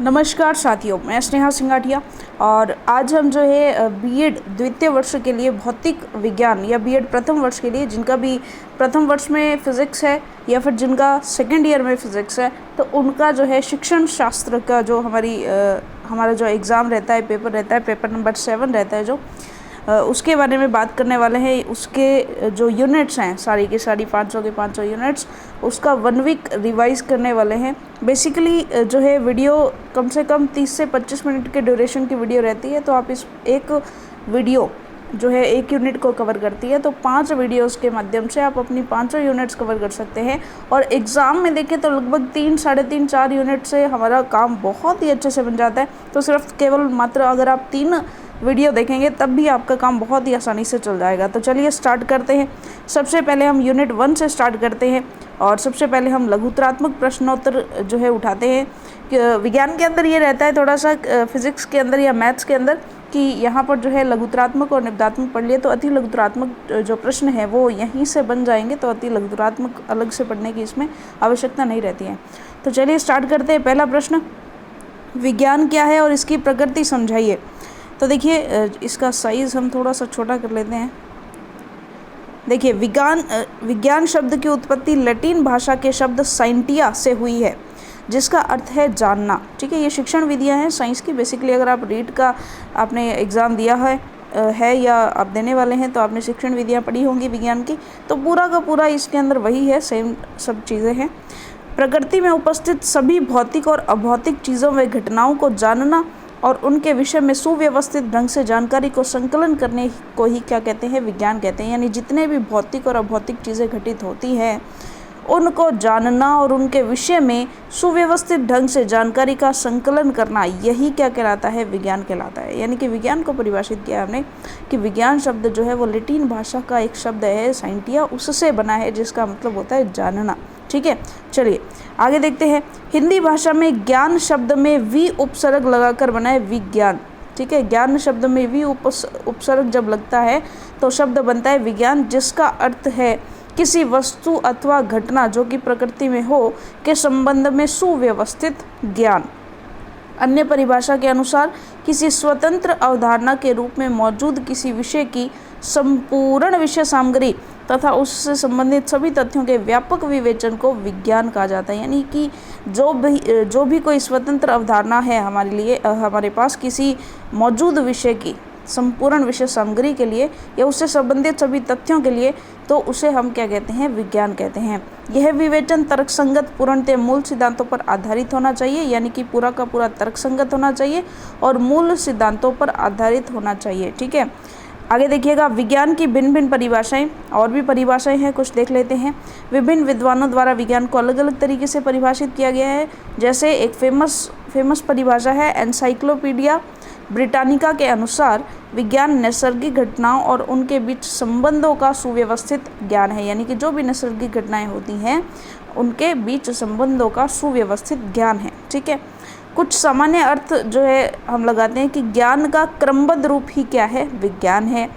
नमस्कार साथियों, मैं स्नेहा सिंगाटिया और आज हम जो है बीएड द्वितीय वर्ष के लिए भौतिक विज्ञान या बीएड प्रथम वर्ष के लिए जिनका भी प्रथम वर्ष में फिज़िक्स है या फिर जिनका सेकेंड ईयर में फिज़िक्स है, तो उनका जो है शिक्षण शास्त्र का जो हमारा जो एग्ज़ाम रहता है, पेपर रहता है, पेपर नंबर 7 रहता है जो उसके बारे में बात करने वाले हैं। उसके जो यूनिट्स हैं सारी की सारी 500 के 500 यूनिट्स, उसका 1 वीक रिवाइज़ करने वाले हैं। बेसिकली जो है वीडियो कम से कम 30 से 25 मिनट के ड्यूरेशन की वीडियो रहती है, तो आप इस एक वीडियो जो है एक यूनिट को कवर करती है, तो 5 वीडियोस के माध्यम से आप अपनी 500 यूनिट्स कवर कर सकते हैं। और एग्ज़ाम में देखें तो लगभग 3, साढ़े 3, 4 यूनिट से हमारा काम बहुत ही अच्छे से बन जाता है। तो सिर्फ केवल मात्र अगर आप 3 वीडियो देखेंगे तब भी आपका काम बहुत ही आसानी से चल जाएगा। तो चलिए स्टार्ट करते हैं। सबसे पहले हम यूनिट 1 से स्टार्ट करते हैं और सबसे पहले हम लघुत्रात्मक प्रश्नोत्तर जो है उठाते हैं। विज्ञान के अंदर ये रहता है थोड़ा सा, फिजिक्स के अंदर या मैथ्स के अंदर, कि यहाँ पर जो है लघुत्रात्मक और निबधात्मक पढ़ लिए तो अति लघुत्रात्मक जो प्रश्न है वो यहीं से बन जाएंगे, तो अति लघुत्रात्मक अलग से पढ़ने की इसमें आवश्यकता नहीं रहती है। तो चलिए स्टार्ट करते हैं। पहला प्रश्न, विज्ञान क्या है और इसकी प्रकृति समझाइए। तो देखिए इसका साइज़ हम थोड़ा सा छोटा कर लेते हैं। देखिए विज्ञान शब्द की उत्पत्ति लैटिन भाषा के शब्द साइंटिया से हुई है, जिसका अर्थ है जानना। ठीक है, ये शिक्षण विधियां हैं साइंस की। बेसिकली अगर आप रीट का आपने एग्ज़ाम दिया है या आप देने वाले हैं तो आपने शिक्षण विधियां पढ़ी होंगी विज्ञान की, तो पूरा का पूरा इसके अंदर वही है, सेम सब चीज़ें हैं। प्रकृति में उपस्थित सभी भौतिक और अभौतिक चीज़ों व घटनाओं को जानना और उनके विषय में सुव्यवस्थित ढंग से जानकारी को संकलन करने को ही क्या कहते हैं, विज्ञान कहते हैं। यानी जितने भी भौतिक और अभौतिक चीज़ें घटित होती हैं उनको जानना और उनके विषय में सुव्यवस्थित ढंग से जानकारी का संकलन करना, यही क्या कहलाता है, विज्ञान कहलाता है। यानी कि विज्ञान को परिभाषित किया हमने कि विज्ञान शब्द जो है वो लैटिन भाषा का एक शब्द है साइंटिया, उससे बना है, जिसका मतलब होता है जानना। ठीक है, चलिए आगे देखते हैं। हिंदी भाषा में ज्ञान शब्द में वी उपसर्ग लगाकर बना है विज्ञान। ठीक है, ज्ञान शब्द में वी उपसर्ग जब लगता है तो शब्द बनता है विज्ञान, जिसका अर्थ है किसी वस्तु अथवा घटना जो कि प्रकृति में हो के संबंध में सुव्यवस्थित ज्ञान। अन्य परिभाषा के अनुसार किसी स्वतंत्र अवधारणा के रूप में मौजूद किसी विषय की संपूर्ण विषय सामग्री तथा उससे संबंधित सभी तथ्यों के व्यापक विवेचन को विज्ञान कहा जाता है। यानी कि जो भी कोई स्वतंत्र अवधारणा है हमारे लिए, हमारे पास किसी मौजूद विषय की संपूर्ण विषय सामग्री के लिए या उससे संबंधित सभी तथ्यों के लिए, तो उसे हम क्या कहते हैं, विज्ञान कहते हैं। यह विवेचन तर्कसंगत, पूर्णतः मूल सिद्धांतों पर आधारित होना चाहिए। यानी कि पूरा का पूरा तर्कसंगत होना चाहिए और मूल सिद्धांतों पर आधारित होना चाहिए। ठीक है, आगे देखिएगा। विज्ञान की भिन्न भिन्न परिभाषाएं, और भी परिभाषाएं हैं, कुछ देख लेते हैं। विभिन्न विद्वानों द्वारा विज्ञान को अलग अलग तरीके से परिभाषित किया गया है। जैसे एक फेमस परिभाषा है एनसाइक्लोपीडिया ब्रिटानिका के अनुसार विज्ञान नैसर्गिक घटनाओं और उनके बीच संबंधों का सुव्यवस्थित ज्ञान है। यानी कि जो भी नैसर्गिक घटनाएं होती हैं उनके बीच संबंधों का सुव्यवस्थित ज्ञान है। ठीक है, कुछ सामान्य अर्थ जो है हम लगाते हैं कि ज्ञान का क्रमबद्ध रूप ही क्या है, विज्ञान है।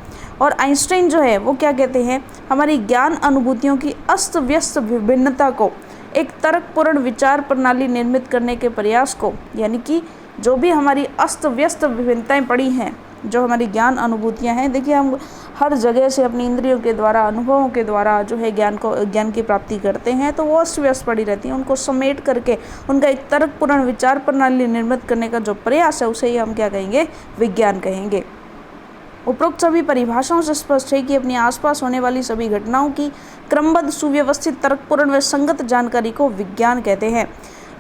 और आइंस्टाइन जो है वो क्या कहते हैं, हमारी ज्ञान अनुभूतियों की अस्त व्यस्त विभिन्नता को एक तर्कपूर्ण विचार प्रणाली निर्मित करने के प्रयास को, यानी कि जो भी हमारी अस्त व्यस्त विभिन्नताएं पड़ी हैं, जो हमारी ज्ञान अनुभूतियां हैं, देखिए हम हर जगह से अपनी इंद्रियों के द्वारा, अनुभवों के द्वारा जो है ज्ञान की प्राप्ति करते हैं, तो वो अस्त व्यस्त पड़ी रहती हैं। उनको समेट करके उनका एक तर्कपूर्ण विचार प्रणाली निर्मित करने का जो प्रयास है उसे ही हम क्या कहेंगे, विज्ञान कहेंगे। उपरोक्त सभी परिभाषाओं से स्पष्ट है कि अपने आसपास होने वाली सभी घटनाओं की क्रमबद्ध, सुव्यवस्थित, तर्कपूर्ण व संगत जानकारी को विज्ञान कहते हैं।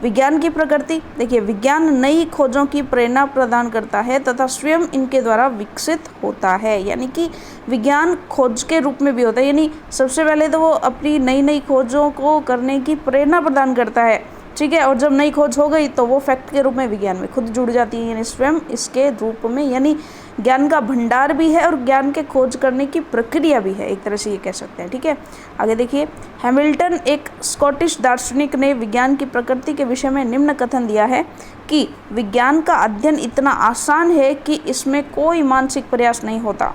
विज्ञान की प्रकृति, देखिए विज्ञान नई खोजों की प्रेरणा प्रदान करता है तथा स्वयं इनके द्वारा विकसित होता है। यानी कि विज्ञान खोज के रूप में भी होता है। यानी सबसे पहले तो वो अपनी नई नई खोजों को करने की प्रेरणा प्रदान करता है। ठीक है, और जब नई खोज हो गई तो वो फैक्ट के रूप में विज्ञान में खुद जुड़ जाती है। यानी स्वयं इसके रूप में, यानी ज्ञान का भंडार भी है और ज्ञान के खोज करने की प्रक्रिया भी है, एक तरह से ये कह सकते हैं। ठीक है, आगे देखिए। हैमिल्टन, एक स्कॉटिश दार्शनिक, ने विज्ञान की प्रकृति के विषय में निम्न कथन दिया है कि विज्ञान का अध्ययन इतना आसान है कि इसमें कोई मानसिक प्रयास नहीं होता।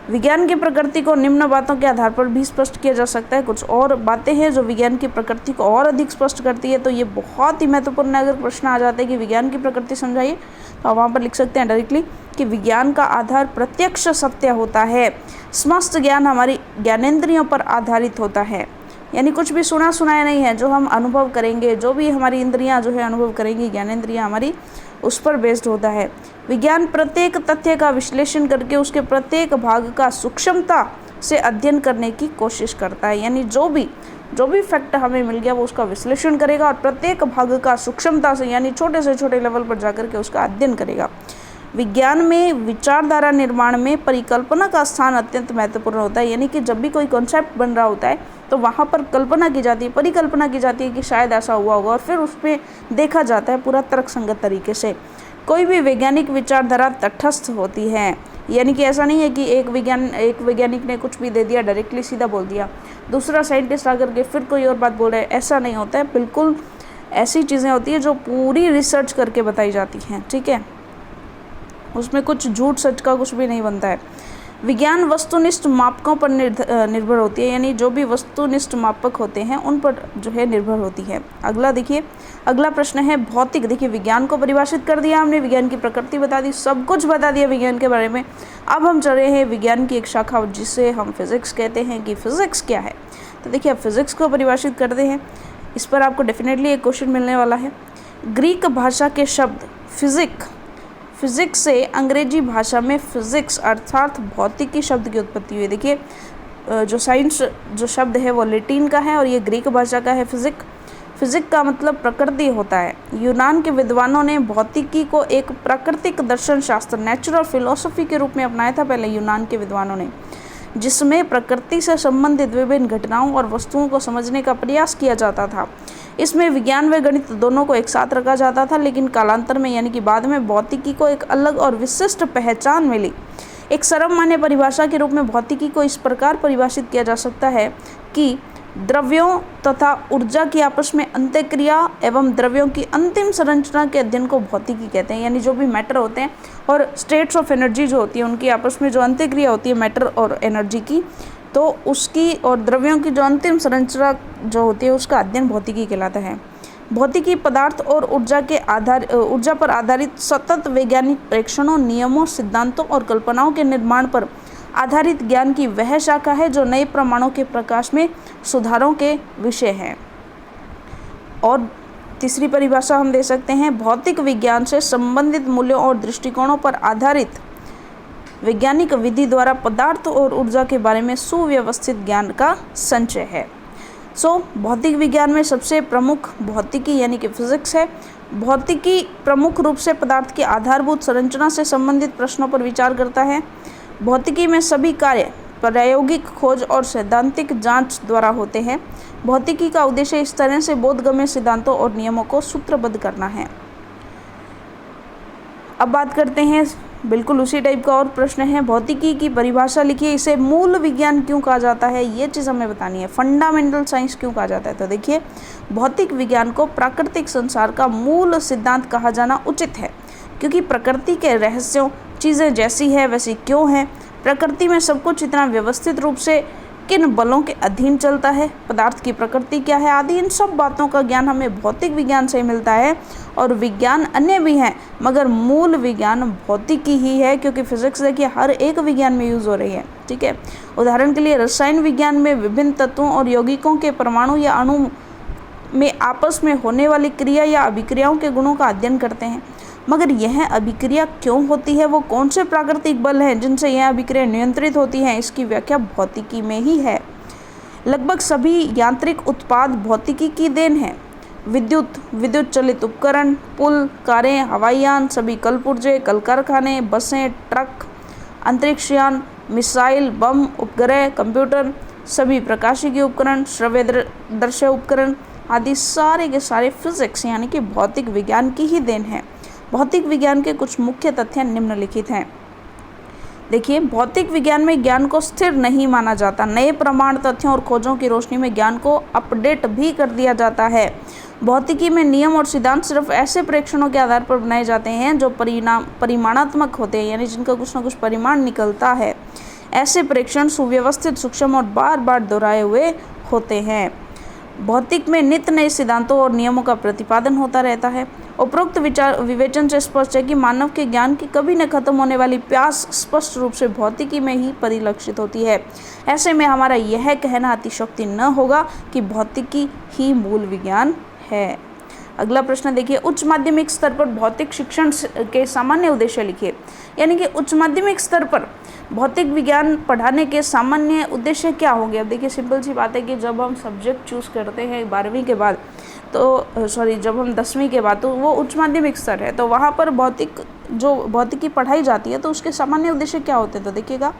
विज्ञान की प्रकृति को निम्न बातों के आधार पर भी स्पष्ट किया जा सकता है। कुछ और बातें हैं जो विज्ञान की प्रकृति को और अधिक स्पष्ट करती है, तो ये बहुत ही महत्वपूर्ण है। अगर प्रश्न आ जाता है कि विज्ञान की प्रकृति समझाइए, तो आप वहाँ पर लिख सकते हैं डायरेक्टली कि विज्ञान का आधार प्रत्यक्ष सत्य होता है। समस्त ज्ञान हमारी ज्ञानेंद्रियों पर आधारित होता है, यानी कुछ भी सुना सुनाया नहीं है। जो हम अनुभव करेंगे, जो भी हमारी इंद्रियां जो है अनुभव करेंगी, ज्ञानेंद्रियां हमारी, उस पर बेस्ड होता है। विज्ञान प्रत्येक तथ्य का विश्लेषण करके उसके प्रत्येक भाग का सूक्ष्मता से अध्ययन करने की कोशिश करता है, यानी जो भी फैक्ट हमें मिल गया वो उसका विश्लेषण करेगा और प्रत्येक भाग का सूक्ष्मता से, यानी छोटे से छोटे लेवल पर जाकर के उसका अध्ययन करेगा। विज्ञान में विचारधारा निर्माण में परिकल्पना का स्थान अत्यंत महत्वपूर्ण होता है, यानी कि जब भी कोई कॉन्सेप्ट बन रहा होता है तो वहाँ पर कल्पना की जाती है, परिकल्पना की जाती है कि शायद ऐसा हुआ होगा, और फिर उसमें देखा जाता है पूरा तर्कसंगत तरीके से। कोई भी वैज्ञानिक विचारधारा तटस्थ होती है, यानी कि ऐसा नहीं है कि एक वैज्ञानिक ने कुछ भी दे दिया, डायरेक्टली सीधा बोल दिया, दूसरा साइंटिस्ट आकर के फिर कोई और बात बोल रहा है, ऐसा नहीं होता है। बिल्कुल ऐसी चीज़ें होती है जो पूरी रिसर्च करके बताई जाती हैं, ठीक है, उसमें कुछ झूठ सच का कुछ भी नहीं बनता है। विज्ञान वस्तुनिष्ठ मापकों पर निर्भर होती है, यानी जो भी वस्तुनिष्ठ मापक होते हैं उन पर जो है निर्भर होती है। अगला देखिए, अगला प्रश्न है भौतिक। देखिए, विज्ञान को परिभाषित कर दिया हमने, विज्ञान की प्रकृति बता दी, सब कुछ बता दिया विज्ञान के बारे में। अब हम चल रहे हैं विज्ञान की एक शाखा जिसे हम फिजिक्स कहते हैं, कि फिजिक्स क्या है। तो देखिए, अब फिजिक्स को परिभाषित करते हैं। इस पर आपको डेफिनेटली एक क्वेश्चन मिलने वाला है। ग्रीक भाषा के शब्द फिजिक्स से अंग्रेजी भाषा में फिजिक्स अर्थात भौतिकी शब्द की उत्पत्ति हुई। देखिए, जो साइंस जो शब्द है वो लैटिन का है और ये ग्रीक भाषा का है फिजिक का मतलब प्रकृति होता है। यूनान के विद्वानों ने भौतिकी को एक प्राकृतिक दर्शन शास्त्र, नेचुरल फिलोसफी के रूप में अपनाया था पहले यूनान के विद्वानों ने, जिसमें प्रकृति से संबंधित विभिन्न घटनाओं और वस्तुओं को समझने का प्रयास किया जाता था। इसमें विज्ञान व गणित दोनों को एक साथ रखा जाता था, लेकिन कालांतर में यानी कि बाद में भौतिकी को एक अलग और विशिष्ट पहचान मिली। एक सर्वमान्य परिभाषा के रूप में भौतिकी को इस प्रकार परिभाषित किया जा सकता है कि द्रव्यों तथा ऊर्जा की आपस में अंतःक्रिया एवं द्रव्यों की अंतिम संरचना के अध्ययन को भौतिकी कहते हैं। यानी जो भी मैटर होते हैं और स्टेट्स ऑफ एनर्जी जो होती है उनकी आपस में जो अंतःक्रिया होती है मैटर और एनर्जी की, तो उसकी और द्रव्यों की जो अंतिम संरचना जो होती है उसका अध्ययन भौतिकी कहलाता है। भौतिकी पदार्थ और ऊर्जा पर आधारित सतत वैज्ञानिक प्रेक्षणों, नियमों, सिद्धांतों और कल्पनाओं के निर्माण पर आधारित ज्ञान की वह शाखा है जो नए प्रमाणों के प्रकाश में सुधारों के विषय है। और तीसरी परिभाषा हम दे सकते हैं, भौतिक विज्ञान से संबंधित मूल्यों और दृष्टिकोणों पर आधारित वैज्ञानिक विधि द्वारा पदार्थ और ऊर्जा के बारे में सुव्यवस्थित ज्ञान का संचय है। भौतिक विज्ञान में सबसे प्रमुख भौतिकी यानी कि फिजिक्स है। भौतिकी प्रमुख रूप से पदार्थ की आधारभूत संरचना से संबंधित प्रश्नों पर विचार करता है। भौतिकी में सभी कार्य प्रायोगिक खोज और सैद्धांतिक जांच द्वारा होते हैं। भौतिकी का उद्देश्य इस तरह से बोधगम्य सिद्धांतों और नियमों को सूत्रबद्ध करना है। अब बात करते हैं बिल्कुल उसी टाइप का और प्रश्न है, भौतिकी की परिभाषा लिखिए, इसे मूल विज्ञान क्यों कहा जाता है, ये चीज़ हमें बतानी है। फंडामेंटल साइंस क्यों कहा जाता है, तो देखिए, भौतिक विज्ञान को प्राकृतिक संसार का मूल सिद्धांत कहा जाना उचित है, क्योंकि प्रकृति के रहस्यों, चीज़ें जैसी है वैसी क्यों है, प्रकृति में सब कुछ इतना व्यवस्थित रूप से किन बलों के अधीन चलता है, पदार्थ की प्रकृति क्या है आदि, इन सब बातों का ज्ञान हमें भौतिक विज्ञान से मिलता है। और विज्ञान अन्य भी हैं मगर मूल विज्ञान भौतिकी ही है, क्योंकि फिजिक्स देखिए हर एक विज्ञान में यूज़ हो रही है, ठीक है। उदाहरण के लिए रसायन विज्ञान में विभिन्न तत्वों और यौगिकों के परमाणु या अणु में आपस में होने वाली क्रिया या अभिक्रियाओं के गुणों का अध्ययन करते हैं। मगर यह अभिक्रिया क्यों होती है, वो कौन से प्राकृतिक बल हैं जिनसे यह अभिक्रिया नियंत्रित होती हैं, इसकी व्याख्या भौतिकी में ही है। लगभग सभी यांत्रिक उत्पाद भौतिकी की देन है। विद्युत चलित उपकरण, पुल, कारें, हवाई यान, सभी कलपुर्जे, कल कारखाने, बसें, ट्रक, अंतरिक्षयान, मिसाइल, बम, उपग्रह, कंप्यूटर, सभी प्रकाशिकी उपकरण, श्रव्यदर्शी उपकरण आदि सारे के सारे फिजिक्स यानी कि भौतिक विज्ञान की ही देन है। भौतिक विज्ञान के कुछ मुख्य तथ्य निम्नलिखित हैं। देखिए, भौतिक विज्ञान में ज्ञान को स्थिर नहीं माना जाता। नए प्रमाण, तथ्यों और खोजों की रोशनी में ज्ञान को अपडेट भी कर दिया जाता है। भौतिकी में नियम और सिद्धांत सिर्फ ऐसे प्रेक्षणों के आधार पर बनाए जाते हैं जो परिमाणात्मक होते हैं, यानी जिनका कुछ ना कुछ परिमाण निकलता है। ऐसे प्रेक्षण सुव्यवस्थित, सूक्ष्म और बार बार दोहराए हुए होते हैं। भौतिक में नित्य नए सिद्धांतों और नियमों का प्रतिपादन होता रहता है। उपरोक्त विचार विवेचन से स्पष्ट है कि मानव के ज्ञान की कभी न खत्म होने वाली प्यास स्पष्ट रूप से भौतिकी में ही परिलक्षित होती है। ऐसे में हमारा यह कहना अतिशयोक्ति न होगा कि भौतिकी ही मूल विज्ञान है। अगला प्रश्न देखिए, उच्च माध्यमिक स्तर पर भौतिक शिक्षण के सामान्य उद्देश्य लिखिए। यानी कि उच्च माध्यमिक स्तर पर भौतिक विज्ञान पढ़ाने के सामान्य उद्देश्य क्या होंगे। अब देखिए, सिंपल सी बात है कि जब हम सब्जेक्ट चूज़ करते हैं 12वीं के बाद, तो जब हम 10वीं के बाद, तो वो उच्च माध्यमिक स्तर है, तो वहाँ पर भौतिकी पढ़ाई जाती है, तो उसके सामान्य उद्देश्य क्या होते हैं। तो देखिएगा,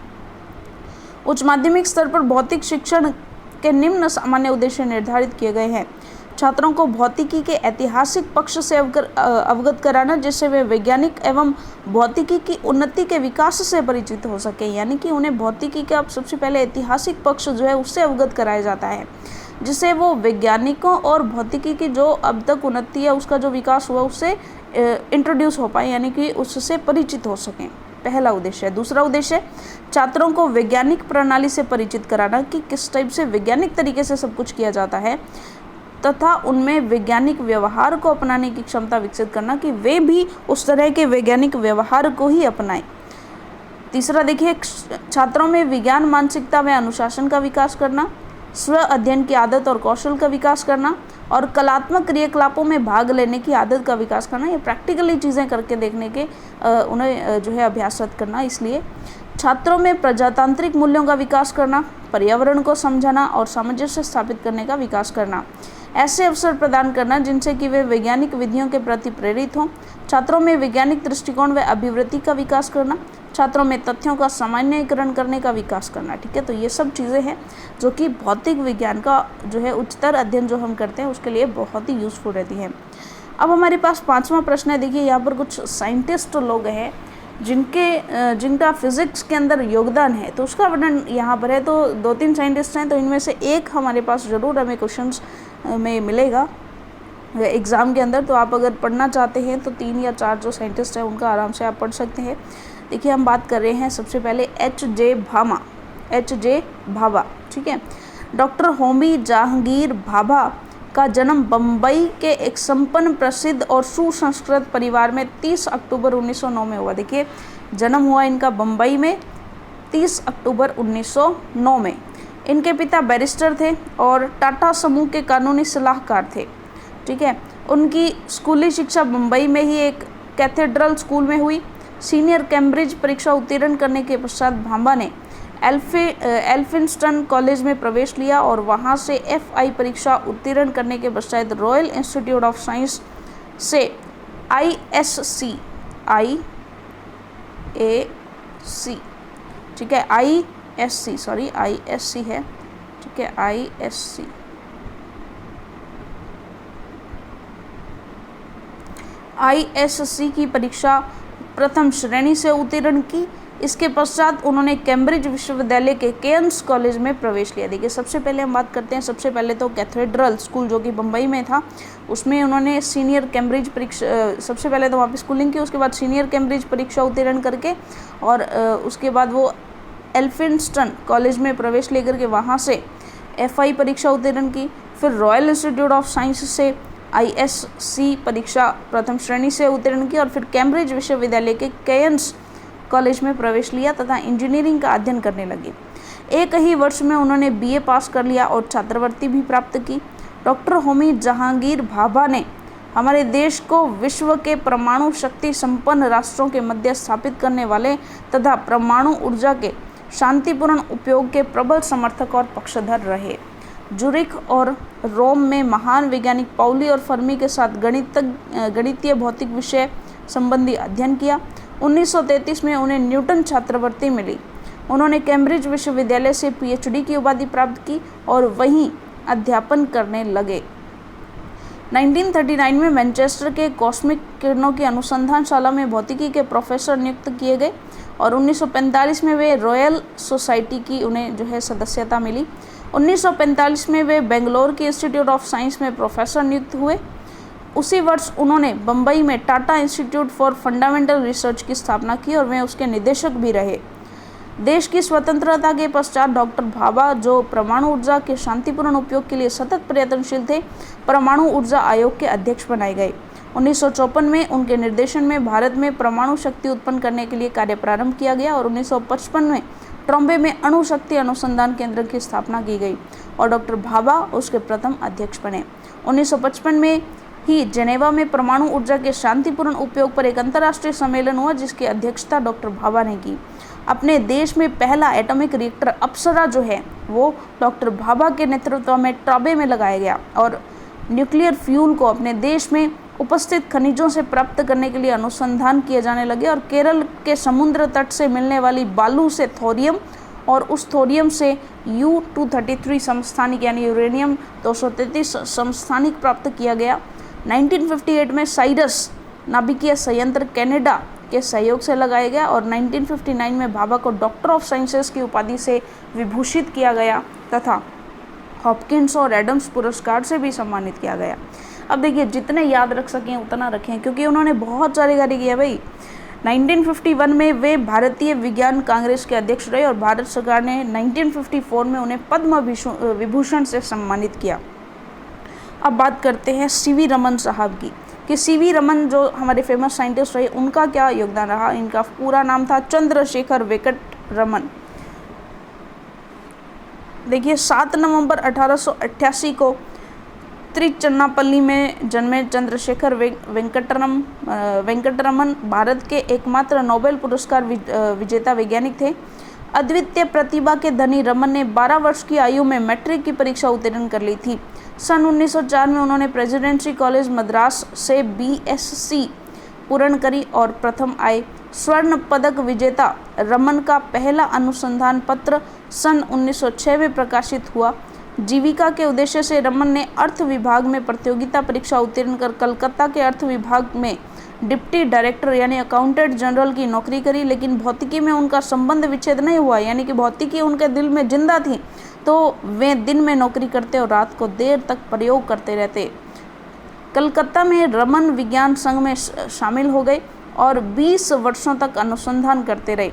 उच्च माध्यमिक स्तर पर भौतिक शिक्षण के निम्न सामान्य उद्देश्य निर्धारित किए गए हैं। छात्रों को भौतिकी के ऐतिहासिक पक्ष से अवगत कराना, जिससे वे वैज्ञानिक एवं भौतिकी की उन्नति के विकास से परिचित हो सके। यानी कि उन्हें भौतिकी का सबसे पहले ऐतिहासिक पक्ष जो है उससे अवगत कराया जाता है, जिससे वो वैज्ञानिकों और भौतिकी की जो अब तक उन्नति है, उसका जो विकास हुआ, उससे इंट्रोड्यूस हो पाए, यानी कि उससे परिचित हो सकें। पहला उद्देश्य है। दूसरा उद्देश्य, छात्रों को वैज्ञानिक प्रणाली से परिचित कराना कि किस टाइप से वैज्ञानिक तरीके से सब कुछ किया जाता है, तथा उनमें वैज्ञानिक व्यवहार को अपनाने की क्षमता विकसित करना कि वे भी उस तरह के वैज्ञानिक व्यवहार को ही अपनाएं। तीसरा देखिए, छात्रों में विज्ञान मानसिकता व अनुशासन का विकास करना, स्व अध्ययन की आदत और कौशल का विकास करना, और कलात्मक क्रियाकलापों में भाग लेने की आदत का विकास करना। ये प्रैक्टिकली चीज़ें करके देखने के उन्हें जो है अभ्यासरत करना। इसलिए छात्रों में प्रजातांत्रिक मूल्यों का विकास करना, पर्यावरण को समझना और सामंजस्य स्थापित करने का विकास करना। ऐसे अवसर प्रदान करना जिनसे कि वे वैज्ञानिक विधियों के प्रति प्रेरित हों। छात्रों में वैज्ञानिक दृष्टिकोण व अभिवृत्ति का विकास करना। छात्रों में तथ्यों का सामान्यीकरण करने का विकास करना। ठीक है, तो ये सब चीज़ें हैं जो कि भौतिक विज्ञान का जो है उच्चतर अध्ययन जो हम करते हैं उसके लिए बहुत ही यूज़फुल रहती हैं। अब हमारे पास 5वां प्रश्न है। देखिए, यहाँ पर कुछ साइंटिस्ट लोग हैं जिनका फिजिक्स के अंदर योगदान है, तो उसका वर्णन यहाँ पर है। तो 2-3 साइंटिस्ट हैं, तो इनमें से एक हमारे पास ज़रूर हमें क्वेश्चंस में मिलेगा एग्ज़ाम के अंदर। तो आप अगर पढ़ना चाहते हैं तो 3 या 4 जो साइंटिस्ट हैं उनका आराम से आप पढ़ सकते हैं। देखिए, हम बात कर रहे हैं सबसे पहले एच.जे. भाभा। ठीक है, डॉक्टर होमी जहांगीर भाभा का जन्म बम्बई के एक संपन्न, प्रसिद्ध और सुसंस्कृत परिवार में 30 अक्टूबर 1909 में हुआ। देखिए, जन्म हुआ इनका बम्बई में 30 अक्टूबर 1909 में। इनके पिता बैरिस्टर थे और टाटा समूह के कानूनी सलाहकार थे। ठीक है, उनकी स्कूली शिक्षा मुंबई में ही एक कैथेड्रल स्कूल में हुई। सीनियर कैम्ब्रिज परीक्षा उत्तीर्ण करने के पश्चात भाभा ने एल्फिंस्टन कॉलेज में प्रवेश लिया और वहां से FI परीक्षा उत्तीर्ण करने के पश्चात रॉयल इंस्टीट्यूट ऑफ साइंस से ISC ठीक है, ISC है। ठीक है, ISC की परीक्षा प्रथम श्रेणी से उत्तीर्ण की। इसके पश्चात उन्होंने कैम्ब्रिज विश्वविद्यालय के केयन्स कॉलेज में प्रवेश लिया। देखिए, सबसे पहले हम बात करते हैं, सबसे पहले तो कैथेड्रल स्कूल जो कि बम्बई में था, उसमें उन्होंने सीनियर कैम्ब्रिज परीक्षा, सबसे पहले तो वहाँ पे स्कूलिंग की, उसके बाद सीनियर कैम्ब्रिज परीक्षा उत्तीर्ण करके और उसके बाद वो एल्फिंस्टन कॉलेज में प्रवेश लेकर के वहाँ से FI परीक्षा उत्तीर्ण की। फिर रॉयल इंस्टीट्यूट ऑफ साइंस से ISC परीक्षा प्रथम श्रेणी से उत्तीर्ण की और फिर कैम्ब्रिज विश्वविद्यालय के केयन्स कॉलेज में प्रवेश लिया तथा इंजीनियरिंग का अध्ययन करने लगे। एक ही वर्ष में उन्होंने BA पास कर लिया और छात्रवृत्ति भी प्राप्त की। डॉक्टर होमी जहांगीर भाभा ने हमारे देश को विश्व के परमाणु शक्ति संपन्न राष्ट्रों के मध्य स्थापित करने वाले तथा परमाणु ऊर्जा के शांतिपूर्ण उपयोग के प्रबल समर्थक और पक्षधर रहे। जूरिख और रोम में महान वैज्ञानिक पाउली और फर्मी के साथ गणितीय भौतिक विषय संबंधी अध्ययन किया। 1933 में उन्हें न्यूटन छात्रवृत्ति मिली। उन्होंने कैम्ब्रिज विश्वविद्यालय से PhD की उपाधि प्राप्त की और वहीं अध्यापन करने लगे। 1939 में मैनचेस्टर के कॉस्मिक किरणों की अनुसंधानशाला में भौतिकी के प्रोफेसर नियुक्त किए गए और 1945 में वे रॉयल सोसाइटी की उन्हें जो है सदस्यता मिली। 1945 में वे बेंगलोर के इंस्टीट्यूट ऑफ साइंस में प्रोफेसर नियुक्त हुए। उसी वर्ष उन्होंने बम्बई में Tata institute for fundamental research की स्थापना की और वे उसके निदेशक भी रहे। देश की स्वतंत्रता के पश्चात डॉक्टर भाभा, जो परमाणु ऊर्जा के शांतिपूर्ण उपयोग के लिए सतत प्रयत्नशील थे, परमाणु ऊर्जा आयोग के अध्यक्ष बनाए गए। 1954 में उनके निर्देशन में भारत में परमाणु शक्ति उत्पन्न करने के लिए कार्य प्रारंभ किया गया और 1955 में ट्रॉम्बे में अणु शक्ति अनुसंधान केंद्र की स्थापना की गई और डॉक्टर भाभा उसके प्रथम अध्यक्ष बने। 1955 में ही जेनेवा में परमाणु ऊर्जा के शांतिपूर्ण उपयोग पर एक अंतर्राष्ट्रीय सम्मेलन हुआ, जिसकी अध्यक्षता डॉक्टर भाभा ने की। अपने देश में पहला एटॉमिक रिएक्टर अप्सरा जो है वो डॉक्टर भाभा के नेतृत्व में ट्रॉम्बे में लगाया गया और न्यूक्लियर फ्यूल को अपने देश में उपस्थित खनिजों से प्राप्त करने के लिए अनुसंधान किए जाने लगे और केरल के समुद्र तट से मिलने वाली बालू से थोरियम और उस थोरियम से U-233 समस्थानिक यानी यूरेनियम 233 समस्थानिक प्राप्त किया गया। 1958 में साइरस नाभिकीय संयंत्र कनाडा के सहयोग से लगाया गया और 1959 में भाभा को डॉक्टर ऑफ साइंसेस की उपाधि से विभूषित किया गया तथा हॉपकिंस और एडम्स पुरस्कार से भी सम्मानित किया गया। अब देखिए, जितने याद रख सकें उतना रखें, क्योंकि उन्होंने बहुत सारे कार्य किए भाई। 1951 में वे भारतीय विज्ञान कांग्रेस के अध्यक्ष रहे और भारत सरकार ने 1954 में उन्हें पद्म विभूषण से सम्मानित किया। अब बात करते हैं सीवी रमन साहब की, कि सीवी रमन जो हमारे फेमस साइंटिस्ट रहे, उनका क्या योगदान रहा। इनका पूरा नाम था चंद्रशेखर वेंकट रमन। देखिए, 7 नवंबर 1888 को त्रिचन्नापल्ली में जन्मे चंद्रशेखर वेंकटरमन भारत के एकमात्र नोबेल पुरस्कार विजेता वैज्ञानिक थे। अद्वितीय प्रतिभा के धनी रमन ने 12 वर्ष की आयु में मैट्रिक की परीक्षा उत्तीर्ण कर ली थी। सन 1904 में उन्होंने प्रेसिडेंसी कॉलेज मद्रास से BSc पूर्ण करी और प्रथम आए। स्वर्ण पदक विजेता रमन का पहला अनुसंधान पत्र सन 1906 में प्रकाशित हुआ। जीविका के उद्देश्य से रमन ने अर्थ विभाग में प्रतियोगिता परीक्षा उत्तीर्ण कर कलकत्ता के अर्थ विभाग में डिप्टी डायरेक्टर यानी अकाउंटेंट जनरल की नौकरी करी, लेकिन भौतिकी में उनका संबंध विच्छेद नहीं हुआ, यानी कि भौतिकी उनके दिल में जिंदा थी, तो वे दिन में नौकरी करते और रात को देर तक प्रयोग करते रहते। कलकत्ता में रमन विज्ञान संघ में शामिल हो गए और 20 वर्षों तक अनुसंधान करते रहे।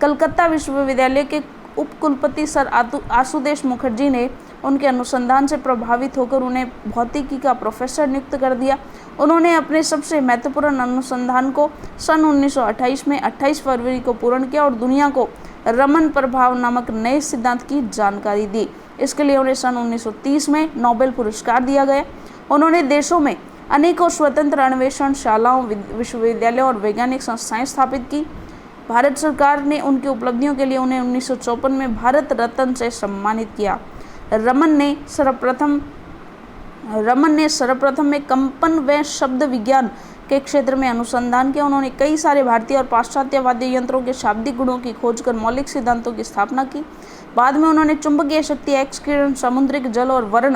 कलकत्ता विश्वविद्यालय के उपकुलपति सर आशुतोष मुखर्जी ने उनके अनुसंधान से प्रभावित होकर उन्हें भौतिकी का प्रोफेसर नियुक्त कर दिया। उन्होंने अपने सबसे महत्वपूर्ण अनुसंधान को सन 1928 में 28 फरवरी को पूर्ण किया और दुनिया को रमन प्रभाव नामक नए सिद्धांत की जानकारी दी। इसके लिए उन्हें सन 1930 में नोबेल पुरस्कार दिया गया। उन्होंने देशों में अनेकों स्वतंत्र अन्वेषण शालाओं, विश्वविद्यालयों और वैज्ञानिक संस्थाएं स्थापित की। भारत सरकार ने उनकी उपलब्धियों के लिए उन्हें 1954 में भारत रत्न से सम्मानित किया। रमन ने सर्वप्रथम में कंपन व शब्द विज्ञान के क्षेत्र में अनुसंधान किया। उन्होंने कई सारे भारतीय और पाश्चात्य वाद्य यंत्रों के शाब्दिक गुणों की खोज कर मौलिक सिद्धांतों की स्थापना की। बाद में उन्होंने चुंबकीय शक्ति, एक्स किरण, समुद्रिक जल और वर्ण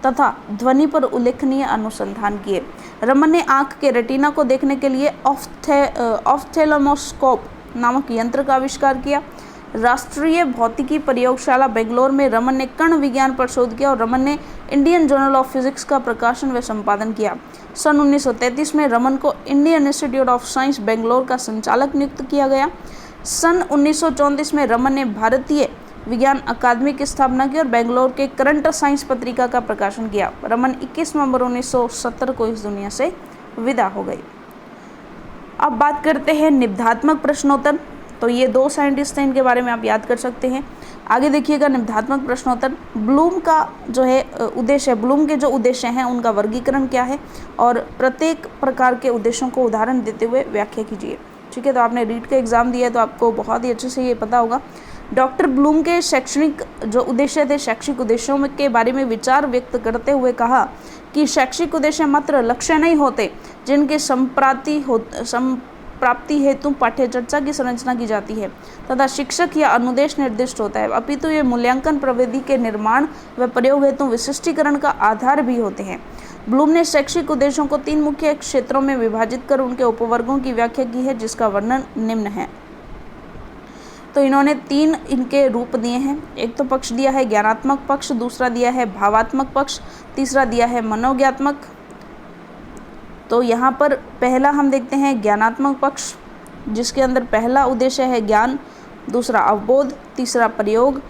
तथा ध्वनि पर उल्लेखनीय अनुसंधान किए। रमन ने आंख के रेटिना को देखने के लिए ऑफ्थेल्मोस्कोप नामक यंत्र का आविष्कार किया। राष्ट्रीय भौतिकी प्रयोगशाला बेंगलोर में रमन ने कण विज्ञान पर शोध किया और रमन ने इंडियन जर्नल ऑफ फिजिक्स का प्रकाशन व संपादन किया। सन 1933 में रमन को Indian institute of science Bangalore का संचालक नियुक्त किया गया। सन 1934 में रमन ने भारतीय विज्ञान अकादमी की स्थापना की और बेंगलोर के करंट साइंस पत्रिका का प्रकाशन किया। रमन 21 नवंबर 1970 को इस दुनिया से विदा हो गई। अब बात करते हैं निबंधात्मक प्रश्नोत्तर। तो ये 2 साइंटिस्ट हैं, इनके बारे में आप याद कर सकते हैं। आगे देखिएगा निबंधात्मक प्रश्नोत्तर। ब्लूम का जो है उद्देश्य, ब्लूम के जो उद्देश्य हैं उनका वर्गीकरण क्या है और प्रत्येक प्रकार के उद्देश्यों को उदाहरण देते हुए व्याख्या कीजिए। ठीक है, तो आपने रीट का एग्जाम दिया है तो आपको बहुत ही अच्छे से ये पता होगा। डॉक्टर ब्लूम के शैक्षणिक जो उद्देश्य थे, शैक्षिक उद्देश्यों के बारे में विचार व्यक्त करते हुए कहा कि शैक्षिक उद्देश्य मात्र लक्ष्य नहीं होते जिनके प्राप्ति हेतु पाठ्यचर्चा की संरचना की जाती है तथा शिक्षक या अनुदेश निर्दिष्ट होता है, अपितु ये मूल्यांकन प्रविधि के निर्माण व प्रयोग हेतु विशिष्टीकरण का आधार भी होते हैं। ब्लूम ने शैक्षिक उद्देश्यों को 3 मुख्य क्षेत्रों में विभाजित कर उनके उपवर्गों की व्याख्या की है, जिसका वर्णन निम्न है। तो इन्होंने 3 इनके रूप दिए हैं। एक तो पक्ष दिया है ज्ञानात्मक पक्ष, दूसरा दिया है भावात्मक पक्ष, तीसरा दिया है मनोज्ञात्मक। तो यहाँ पर पहला हम देखते हैं ज्ञानात्मक पक्ष, जिसके अंदर पहला उद्देश्य है ज्ञान, दूसरा अवबोध, तीसरा प्रयोग,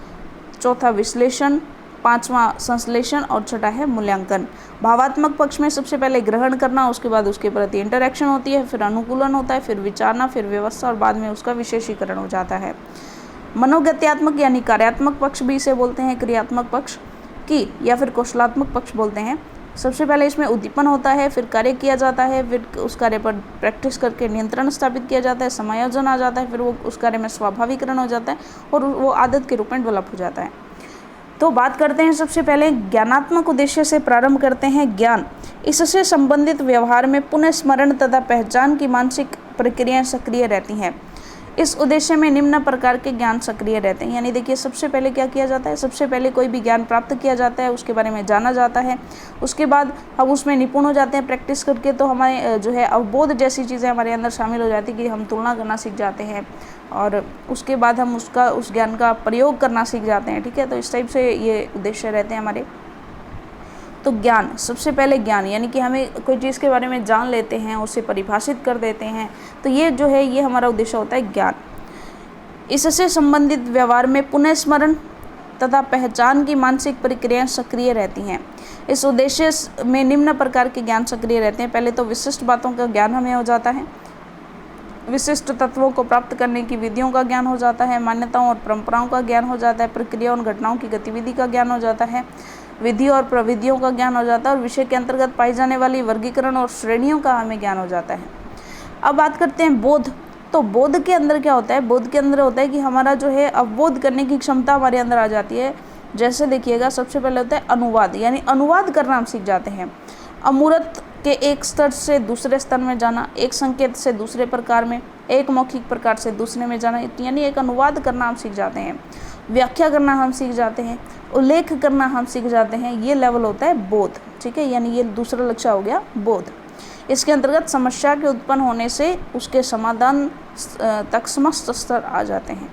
चौथा विश्लेषण, पांचवा संश्लेषण और छठा है मूल्यांकन। भावात्मक पक्ष में सबसे पहले ग्रहण करना, उसके बाद उसके प्रति इंटरेक्शन होती है, फिर अनुकूलन होता है, फिर विचारना, फिर व्यवस्था और बाद में उसका विशेषीकरण हो जाता है। मनोगत्यात्मक यानी कार्यात्मक पक्ष भी इसे बोलते हैं, क्रियात्मक पक्ष की या फिर कौशलात्मक पक्ष बोलते हैं। सबसे पहले इसमें उद्दीपन होता है, फिर कार्य किया जाता है, फिर उस कार्य पर प्रैक्टिस करके नियंत्रण स्थापित किया जाता है, समायोजन आ जाता है, फिर वो उस कार्य में स्वाभाविकरण हो जाता है और वो आदत के रूप में डेवलप हो जाता है। तो बात करते हैं सबसे पहले ज्ञानात्मक उद्देश्य से प्रारंभ करते हैं। ज्ञान, इससे संबंधित व्यवहार में पुनः स्मरण तथा पहचान की मानसिक प्रक्रियाएं सक्रिय रहती हैं। इस उद्देश्य में निम्न प्रकार के ज्ञान सक्रिय रहते हैं। यानी देखिए सबसे पहले क्या किया जाता है, सबसे पहले कोई भी ज्ञान प्राप्त किया जाता है, उसके बारे में जाना जाता है, उसके बाद हम उसमें निपुण हो जाते हैं प्रैक्टिस करके, तो हमारे जो है अवबोध जैसी चीज़ें हमारे अंदर शामिल हो जाती है कि हम तुलना करना सीख जाते हैं और उसके बाद हम उस ज्ञान का प्रयोग करना सीख जाते हैं। ठीक है, तो इस टाइप से ये उद्देश्य रहते हैं हमारे। तो ज्ञान, सबसे पहले ज्ञान यानी कि हमें कोई चीज़ के बारे में जान लेते हैं, उसे परिभाषित कर देते हैं, तो ये जो है ये हमारा उद्देश्य होता है ज्ञान। इससे संबंधित व्यवहार में पुनः स्मरण तथा पहचान की मानसिक प्रक्रियाएं सक्रिय रहती हैं। इस उद्देश्य में निम्न प्रकार के ज्ञान सक्रिय रहते हैं। पहले तो विशिष्ट बातों का ज्ञान हमें हो जाता है, विशिष्ट तत्वों को प्राप्त करने की विधियों का ज्ञान हो जाता है, मान्यताओं और परंपराओं का ज्ञान हो जाता है, प्रक्रियाओं और घटनाओं की गतिविधि का ज्ञान हो जाता है, विधि और प्रविधियों का ज्ञान हो जाता है और विषय के अंतर्गत पाई जाने वाली वर्गीकरण और श्रेणियों का हमें ज्ञान हो जाता है। अब बात करते हैं बोध। तो बोध के अंदर क्या होता है, बोध के अंदर होता है कि हमारा जो है अवबोध करने की क्षमता हमारे अंदर आ जाती है। जैसे देखिएगा सबसे पहले होता है अनुवाद, यानी अनुवाद करना हम सीख जाते हैं। अमूर्त के एक स्तर से दूसरे स्तर में जाना, एक संकेत से दूसरे प्रकार में, एक मौखिक प्रकार से दूसरे में जाना, यानी एक अनुवाद करना हम सीख जाते हैं। व्याख्या करना हम सीख जाते हैं, उल्लेख करना हम सीख जाते हैं। ये लेवल होता है बोध। ठीक है, यानी ये दूसरा लक्ष्य हो गया बोध। इसके अंतर्गत समस्या के उत्पन्न होने से उसके समाधान तक समस्त स्तर आ जाते हैं।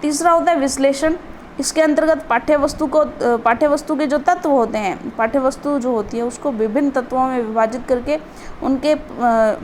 तीसरा होता है विश्लेषण। इसके अंतर्गत पाठ्यवस्तु के जो तत्व होते हैं, पाठ्यवस्तु जो होती है उसको विभिन्न तत्वों में विभाजित करके उनके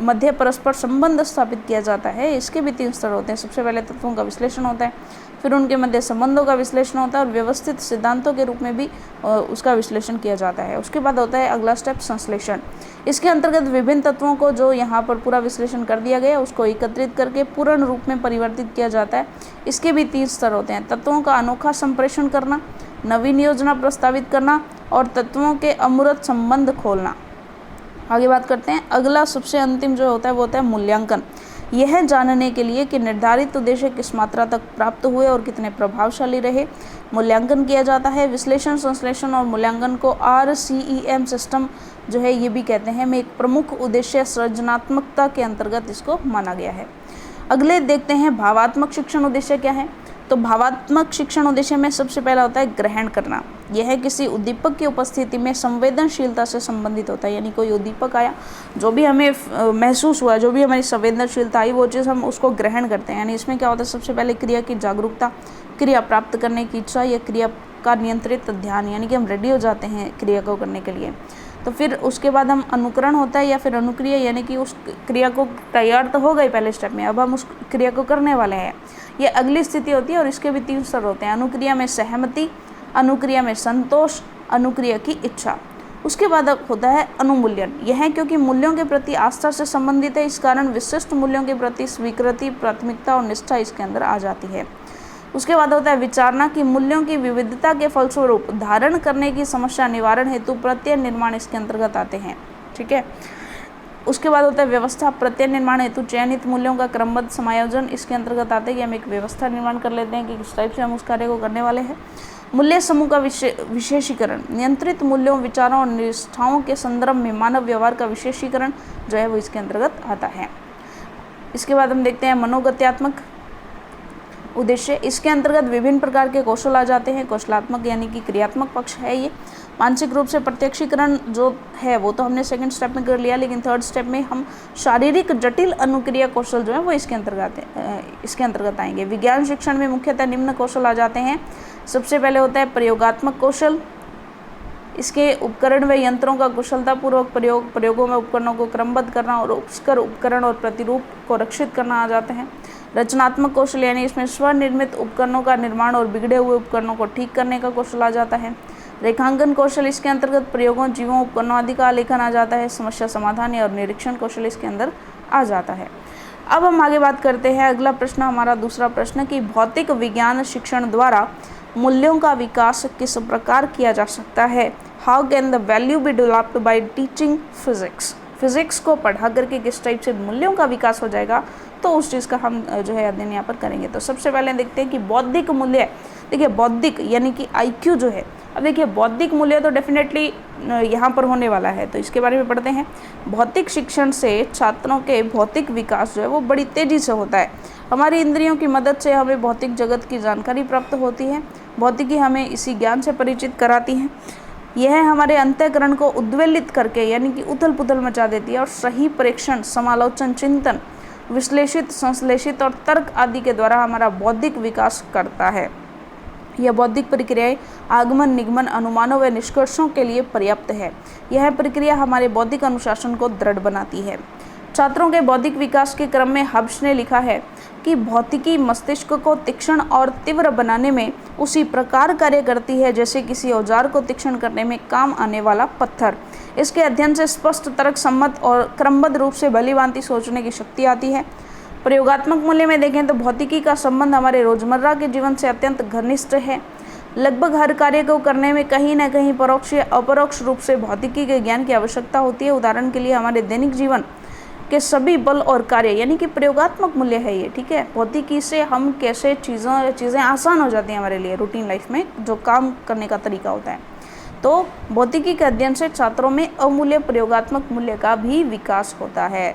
मध्य परस्पर संबंध स्थापित किया जाता है। इसके भी 3 स्तर होते हैं। सबसे पहले तत्वों का विश्लेषण होता है, फिर उनके मध्य संबंधों का विश्लेषण होता है और व्यवस्थित सिद्धांतों के रूप में भी उसका विश्लेषण किया जाता है। उसके बाद होता है अगला स्टेप संश्लेषण। इसके अंतर्गत विभिन्न तत्वों को जो यहाँ पर पूरा विश्लेषण कर दिया गया उसको एकत्रित करके पूर्ण रूप में परिवर्तित किया जाता है। इसके भी 3 स्तर होते हैं। तत्वों का अनोखा संप्रेषण करना, नवीन योजना प्रस्तावित करना और तत्वों के अमूर्त संबंध खोलना। आगे बात करते हैं। अगला सबसे अंतिम जो होता है वो होता है मूल्यांकन। यह जानने के लिए कि निर्धारित उद्देश्य किस मात्रा तक प्राप्त हुए और कितने प्रभावशाली रहे, मूल्यांकन किया जाता है। विश्लेषण, संश्लेषण और मूल्यांकन को RCEM सिस्टम जो है ये भी कहते हैं। में एक प्रमुख उद्देश्य सृजनात्मकता के अंतर्गत इसको माना गया है। अगले देखते हैं भावात्मक शिक्षण उद्देश्य क्या है। तो भावात्मक शिक्षण उद्देश्य में सबसे पहला होता है ग्रहण करना। यह किसी उद्दीपक की उपस्थिति में संवेदनशीलता से संबंधित होता है। यानी कोई उद्दीपक आया, जो भी हमें महसूस हुआ, जो भी हमारी संवेदनशीलता आई, वो चीज़ हम उसको ग्रहण करते हैं। यानी इसमें क्या होता है, सबसे पहले क्रिया की जागरूकता, क्रिया प्राप्त करने की इच्छा या क्रिया का नियंत्रित ध्यान, यानी कि हम रेडी हो जाते हैं क्रिया को करने के लिए। तो फिर उसके बाद हम अनुकरण होता है या फिर अनुक्रिया, यानी कि उस क्रिया को तैयार तो हो गई पहले स्टेप में, अब हम उस क्रिया को करने वाले हैं। ये अगली स्थिति होती है और इसके भी 3 स्तर होते हैं। अनुक्रिया में सहमति, अनुक्रिया में संतोष, अनुक्रिया की इच्छा। उसके बाद अब होता है अनुमूल्यन। यह क्योंकि मूल्यों के प्रति आस्था से संबंधित है, इस कारण विशिष्ट मूल्यों के प्रति स्वीकृति, प्राथमिकता और निष्ठा इसके अंदर आ जाती है। उसके बाद होता है विचारना की मूल्यों की विविधता के फलस्वरूप धारण करने की समस्या निवारण हेतु प्रत्यय निर्माण इसके अंतर्गत आते हैं। ठीक है। उसके बाद होता है व्यवस्था। प्रत्यय निर्माण हेतु चयनित मूल्यों का क्रमबद्ध समायोजन इसके अंतर्गत आते हैं कि हम एक व्यवस्था निर्माण कर लेते हैं कि किस टाइप से हम उस कार्य को करने वाले हैं। मूल्य समूह का विशेषीकरण, नियंत्रित मूल्यों, विचारों और निष्ठाओं के संदर्भ में मानव व्यवहार का विशेषीकरण जो है वो इसके अंतर्गत आता है। इसके बाद हम देखते हैं मनोगत्यात्मक उद्देश्य। इसके अंतर्गत विभिन्न प्रकार के कौशल आ जाते हैं। कौशलात्मक यानी कि क्रियात्मक पक्ष है ये। मानसिक रूप से प्रत्यक्षीकरण जो है वो तो हमने सेकंड स्टेप में कर लिया, लेकिन थर्ड स्टेप में हम शारीरिक जटिल अनुक्रिया कौशल जो है वो इसके अंतर्गत आएंगे। विज्ञान शिक्षण में मुख्यतः निम्न कौशल आ जाते हैं। सबसे पहले होता है प्रयोगात्मक कौशल। इसके उपकरण व यंत्रों का कुशलतापूर्वक प्रयोगों में उपकरणों को क्रमबद्ध करना और उपकरण और प्रतिरूप को रक्षित करना आ जाते हैं। रचनात्मक कौशल यानी इसमें स्वनिर्मित उपकरणों का निर्माण और बिगड़े हुए उपकरणों को ठीक करने का कौशल आ जाता है। रेखांकन कौशल इसके अंतर्गत प्रयोगों, जीवों, उपकरणों आदि का आलेखन आ जाता है। समस्या समाधान और निरीक्षण कौशल इसके अंदर आ जाता है। अब हम आगे बात करते हैं। अगला प्रश्न हमारा दूसरा प्रश्न कि भौतिक विज्ञान शिक्षण द्वारा मूल्यों का विकास किस प्रकार किया जा सकता है। How can the value be developed by teaching physics. Physics को पढ़ा करके किस टाइप से मूल्यों का विकास हो जाएगा, तो उस चीज़ का हम जो है अध्ययन यहाँ पर करेंगे। तो सबसे पहले देखते हैं कि बौद्धिक मूल्य, देखिए बौद्धिक यानी कि IQ जो है, अब देखिए बौद्धिक मूल्य तो डेफिनेटली यहाँ पर होने वाला है, तो इसके बारे में पढ़ते हैं। भौतिक शिक्षण से छात्रों के भौतिक विकास जो है वो बड़ी तेज़ी से होता है। हमारी इंद्रियों की मदद से हमें भौतिक जगत की जानकारी प्राप्त होती है। भौतिकी हमें इसी ज्ञान से परिचित कराती है। यह हमारे अंतःकरण को उद्वेलित करके यानी कि उथल पुथल मचा देती है और सही परीक्षण, समालोचन, चिंतन, विश्लेषित, संश्लेषित और तर्क आदि के द्वारा हमारा बौद्धिक विकास करता है। यह बौद्धिक प्रक्रियाएं आगमन, निगमन, अनुमानों व निष्कर्षों के लिए पर्याप्त है। यह प्रक्रिया हमारे बौद्धिक अनुशासन को दृढ़ बनाती है। छात्रों के बौद्धिक विकास के क्रम में हब्स ने लिखा है कि भौतिकी मस्तिष्क को तीक्ष्ण और तीव्र बनाने में उसी प्रकार कार्य करती है जैसे किसी औजार को तीक्ष्ण करने में काम आने वाला पत्थर। इसके अध्ययन से स्पष्ट, तर्क सम्मत और क्रमबद्ध रूप से भलीभांति सोचने की शक्ति आती है। प्रयोगात्मक मूल्य में देखें तो भौतिकी का संबंध हमारे रोजमर्रा के जीवन से अत्यंत घनिष्ठ है। लगभग हर कार्य को करने में कहीं न कहीं परोक्ष या अपरोक्ष रूप से भौतिकी के ज्ञान की आवश्यकता होती है। उदाहरण के लिए हमारे दैनिक जीवन के सभी बल और कार्य यानी कि प्रयोगात्मक मूल्य है ये, ठीक है। भौतिकी से हम कैसे चीज़ें आसान हो जाती हैं हमारे लिए रूटीन लाइफ में, जो काम करने का तरीका होता है। तो भौतिकी के अध्ययन से छात्रों में अमूल्य प्रयोगात्मक मूल्य का भी विकास होता है।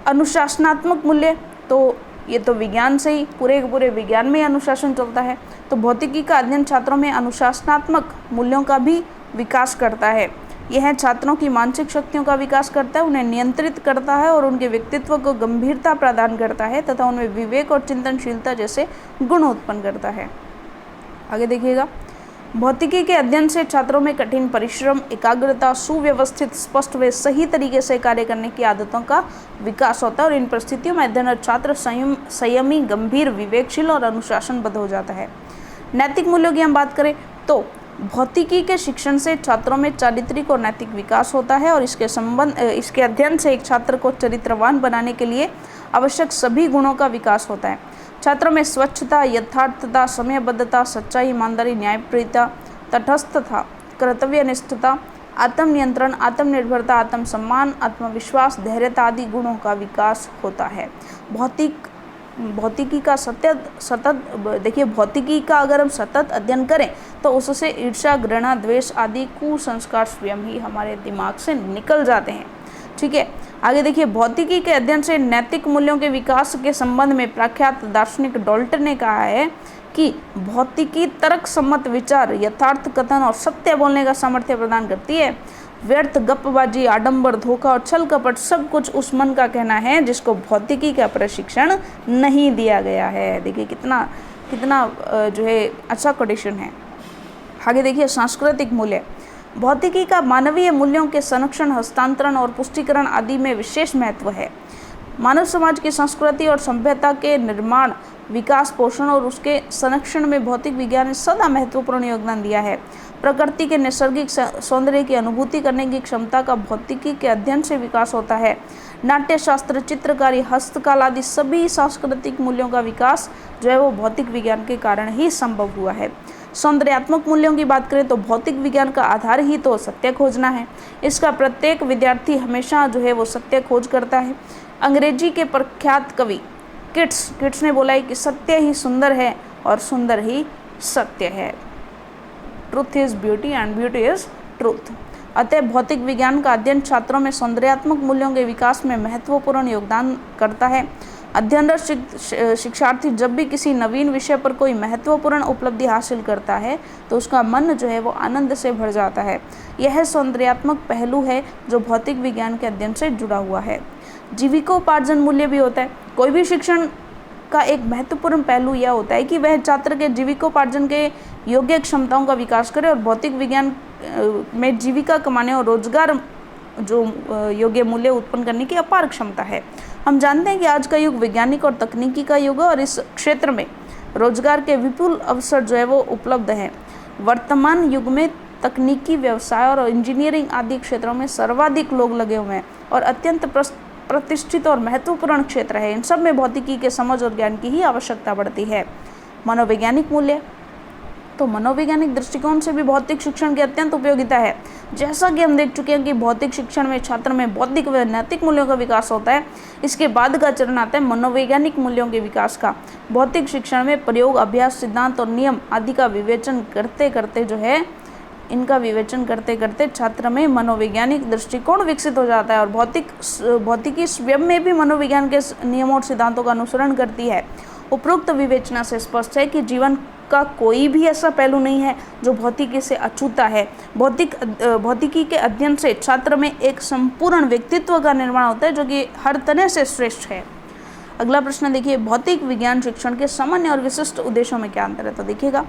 अनुशासनात्मक मूल्य, तो ये तो विज्ञान से ही पूरे विज्ञान में अनुशासन चलता है। तो भौतिकी का अध्ययन छात्रों में अनुशासनात्मक मूल्यों का भी विकास करता है। यह छात्रों की मानसिक शक्तियों का विकास करता है, उन्हें नियंत्रित करता है और उनके व्यक्तित्व को गंभीरता प्रदान करता है तथा उनमें विवेक और चिंतनशीलता जैसे गुण उत्पन्न करता है। आगे देखिएगा, भौतिकी के अध्ययन से छात्रों में कठिन परिश्रम, एकाग्रता, सुव्यवस्थित, स्पष्ट व सही तरीके से कार्य करने की आदतों का विकास होता है और इन परिस्थितियों में अध्ययन छात्र संयमी, गंभीर, विवेकशील और अनुशासनबद्ध हो जाता है। नैतिक मूल्यों की हम बात करें तो भौतिकी के शिक्षण से छात्रों में चारित्रिक और नैतिक विकास होता है और इसके अध्ययन से एक छात्र को चरित्रवान बनाने के लिए आवश्यक सभी गुणों का विकास होता है। छात्रों में स्वच्छता, यथार्थता, समयबद्धता, सच्चाई, ईमानदारी, न्यायप्रियता, तटस्थता, कर्तव्यनिष्ठता, आत्मनियंत्रण, आत्मनिर्भरता, आत्मसम्मान, आत्मविश्वास, धैर्यता आदि गुणों का विकास होता है। भौतिकी का देखिए भौतिकी का अगर हम सतत अध्ययन करें तो उससे ईर्ष्या, घृणा, द्वेष आदि कुसंस्कार स्वयं ही हमारे दिमाग से निकल जाते हैं, ठीक है। आगे देखिए, भौतिकी के अध्ययन से नैतिक मूल्यों के विकास के संबंध में प्रख्यात दार्शनिक डॉल्टन ने कहा है कि भौतिकी तर्क सम्मत विचार, यथार्थ कथन और सत्य बोलने का सामर्थ्य प्रदान करती है। व्यर्थ, गप्पबाजी, आडंबर, धोखा और छल कपट सब कुछ उस मन का कहना है जिसको भौतिकी का प्रशिक्षण नहीं दिया गया है। देखिए कितना जो है अच्छा कोटेशन है। आगे देखिए, सांस्कृतिक मूल्य। भौतिकी का मानवीय मूल्यों के संरक्षण, हस्तांतरण और पुष्टिकरण आदि में विशेष महत्व है। मानव समाज की संस्कृति और सभ्यता के निर्माण, विकास, पोषण और उसके संरक्षण में भौतिक विज्ञान ने सदा महत्वपूर्ण योगदान दिया है। प्रकृति के नैसर्गिक सौंदर्य की अनुभूति करने की क्षमता का भौतिकी के अध्ययन से विकास होता है। नाट्यशास्त्र, चित्रकारी, हस्तकला आदि सभी सांस्कृतिक मूल्यों का विकास जो है वो भौतिक विज्ञान के कारण ही संभव हुआ है। सौंदर्यात्मक मूल्यों की बात करें तो भौतिक विज्ञान का आधार ही तो सत्य खोजना है। इसका प्रत्येक विद्यार्थी हमेशा जो है वो सत्य खोज करता है। अंग्रेजी के प्रख्यात कवि किट्स ने बोला है कि सत्य ही सुंदर है और सुंदर ही सत्य है। Truth is beauty and beauty is truth. अतः भौतिक विज्ञान का अध्ययन छात्रों में सौंदर्यात्मक मूल्यों के विकास में महत्वपूर्ण योगदान करता है। अध्ययनरत शिक्षार्थी जब भी किसी नवीन विषय पर कोई महत्वपूर्ण उपलब्धि हासिल करता है तो उसका मन जो है वो आनंद से भर जाता है। यह सौंदर्यात्मक पहलू है जो भौतिक विज्ञान के अध्ययन से जुड़ा हुआ है। जीविकोपार्जन मूल्य भी होता है। कोई भी शिक्षण का एक महत्वपूर्ण पहलू यह होता है कि वह छात्र के जीविकोपार्जन के योग्य क्षमताओं का विकास करे और भौतिक विज्ञान में जीविका कमाने और रोजगार योग्य मूल्य उत्पन्न करने की अपार क्षमता है। हम जानते हैं कि आज का युग वैज्ञानिक और तकनीकी का युग है और इस क्षेत्र में रोजगार के विपुल अवसर जो है वो उपलब्ध हैं। वर्तमान युग में तकनीकी व्यवसाय और इंजीनियरिंग आदि क्षेत्रों में सर्वाधिक लोग लगे हुए हैं और अत्यंत प्रतिष्ठित और महत्वपूर्ण क्षेत्र है। इन सब में भौतिकी के समझ और ज्ञान की ही आवश्यकता पड़ती है। मनोवैज्ञानिक मूल्य, तो मनोवैज्ञानिक दृष्टिकोण से भी भौतिक शिक्षण की अत्यंत उपयोगिता है। जैसा कि हम देख चुके हैं कि भौतिक शिक्षण में छात्र में बौद्धिक व नैतिक मूल्यों का विकास होता है। इसके बाद का चरण आता है मनोवैज्ञानिक मूल्यों के विकास का। भौतिक शिक्षण में प्रयोग, अभ्यास, सिद्धांत और नियम आदि का विवेचन करते करते छात्र में मनोवैज्ञानिक दृष्टिकोण विकसित हो जाता है और भौतिकी स्वयं में भी मनोविज्ञान के नियमों और सिद्धांतों का अनुसरण करती है। उपरोक्त विवेचना से स्पष्ट है कि जीवन का कोई भी ऐसा पहलू नहीं है जो भौतिकी से अछूता है। भौतिकी के अध्ययन से छात्र में एक संपूर्ण व्यक्तित्व का निर्माण होता है जो कि हर तरह से श्रेष्ठ है। अगला प्रश्न देखिए, भौतिक विज्ञान शिक्षण के सामान्य और विशिष्ट उद्देश्यों में क्या अंतर है? तो देखिएगा,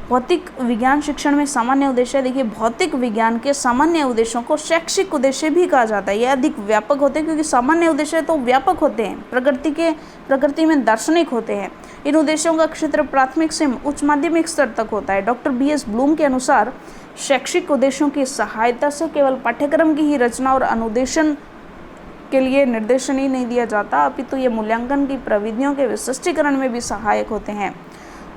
भौतिक विज्ञान शिक्षण में सामान्य उद्देश्य, देखिए भौतिक विज्ञान के सामान्य उद्देश्यों को शैक्षिक उद्देश्य भी कहा जाता है। यह अधिक व्यापक होते हैं क्योंकि सामान्य उद्देश्य तो व्यापक होते हैं, प्रकृति में दार्शनिक होते हैं। इन उद्देश्यों का क्षेत्र प्राथमिक से उच्च माध्यमिक स्तर तक होता है। डॉक्टर BS ब्लूम के अनुसार शैक्षिक उद्देश्यों की सहायता से केवल पाठ्यक्रम की ही रचना और अनुदेशन के लिए निर्देशन ही नहीं दिया जाता, अपितु ये मूल्यांकन की प्रविधियों के विशिष्टीकरण में भी सहायक होते हैं।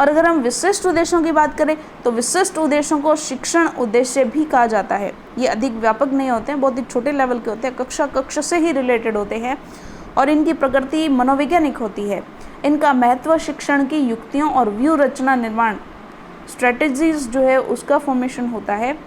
और अगर हम विशिष्ट उद्देश्यों की बात करें तो विशिष्ट उद्देश्यों को शिक्षण उद्देश्य भी कहा जाता है। ये अधिक व्यापक नहीं होते हैं, बहुत ही छोटे लेवल के होते हैं, कक्षा से ही रिलेटेड होते हैं और इनकी प्रकृति मनोवैज्ञानिक होती है। इनका महत्व शिक्षण की युक्तियों और व्यू रचना, निर्माण, स्ट्रेटजीज जो है उसका फॉर्मेशन होता है।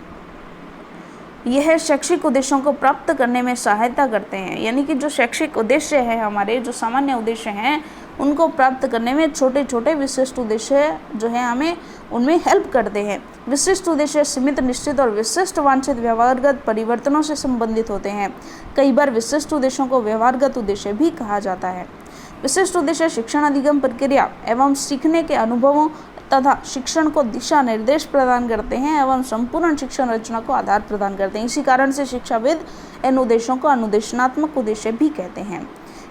यह शैक्षिक उद्देश्यों को प्राप्त करने में सहायता करते हैं। यानी कि जो शैक्षिक उद्देश्य है हमारे, जो सामान्य उद्देश्य हैं, उनको प्राप्त करने में छोटे छोटे विशिष्ट उद्देश्य जो है हमें उनमें हेल्प करते हैं। विशिष्ट उद्देश्य सीमित, निश्चित और विशिष्ट वांछित व्यवहारगत परिवर्तनों से संबंधित होते हैं। कई बार विशिष्ट उद्देश्यों को व्यवहारगत उद्देश्य भी कहा जाता है। विशिष्ट उद्देश्य शिक्षण अधिगम प्रक्रिया एवं सीखने के अनुभवों तथा शिक्षण को दिशा निर्देश प्रदान करते हैं एवं संपूर्ण शिक्षण रचना को आधार प्रदान करते हैं। इसी कारण से शिक्षाविद इन उद्देश्यों को अनुदेशनात्मक उद्देश्य भी कहते हैं।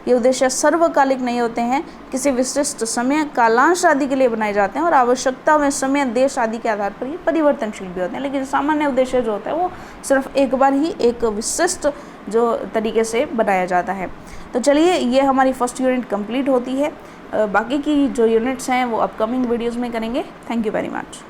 ये उद्देश्य सर्वकालिक नहीं होते हैं, किसी विशिष्ट समय, कालांश आदि के लिए बनाए जाते हैं और आवश्यकता में समय, देश आदि के आधार पर ये परिवर्तनशील भी होते हैं। लेकिन सामान्य उद्देश्य जो होता है वो सिर्फ एक बार ही एक विशिष्ट जो तरीके से बनाया जाता है। तो चलिए, ये हमारी फर्स्ट यूनिट कंप्लीट होती है। बाकी की जो यूनिट्स हैं वो अपकमिंग वीडियोज़ में करेंगे। Thank you very much.